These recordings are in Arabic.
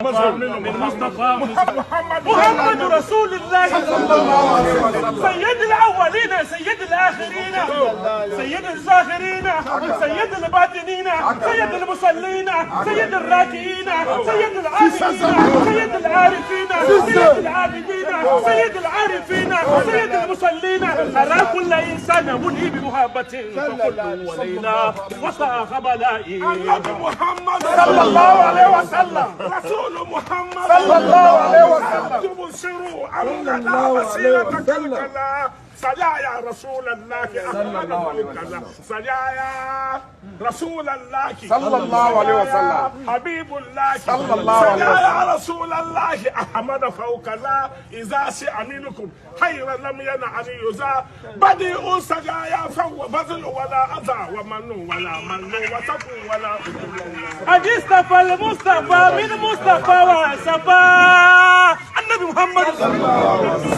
من مصطفى محمد رسول الله صلى الله عليه وسلم، سيد الاولين سيد الاخرين سيد الظاهرين سيد الباطنين سيد المصلين سيد الراكعين سيد العابدين سيد العارفين سيد العابدين سيد العارفين سيد المصلين. أرى كل إنسان مني بمحبة فكل وليلة وصاخ بلائي. النبي محمد صلى الله عليه وسلم رسول محمد صلى الله عليه وسلم تبصروا أننا وسيلة كلا سجايا رسول الله صلى الله عليه وسلم سجايا رسول الله صلى الله عليه وسلم حبيب الله صلى الله عليه وسلم سجايا رسول الله أحمد فوق الله إذا شئ منكم خيرا لم ينعن يزا بديء سجايا فهو بذل ولا أذى ومن ولا من وتقو ولا قد اصطفى المصطفى من مصطفى وصفى النبي محمد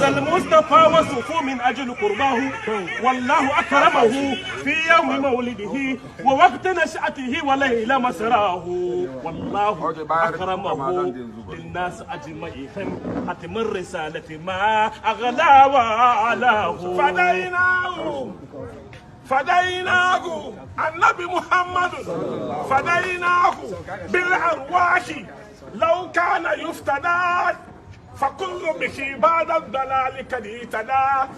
المصطفى وصفوا من أجل قرباه والله أكرمه في يوم مولده ووقت نشأته وليلة مسراه والله أكرمه للناس أجمعين ختم الرسالة ما أغلى وعلاه فديناه النبي محمد فديناه بالأرواح لو كان يفتدى فكل به بعد الضلال قد اهتدى.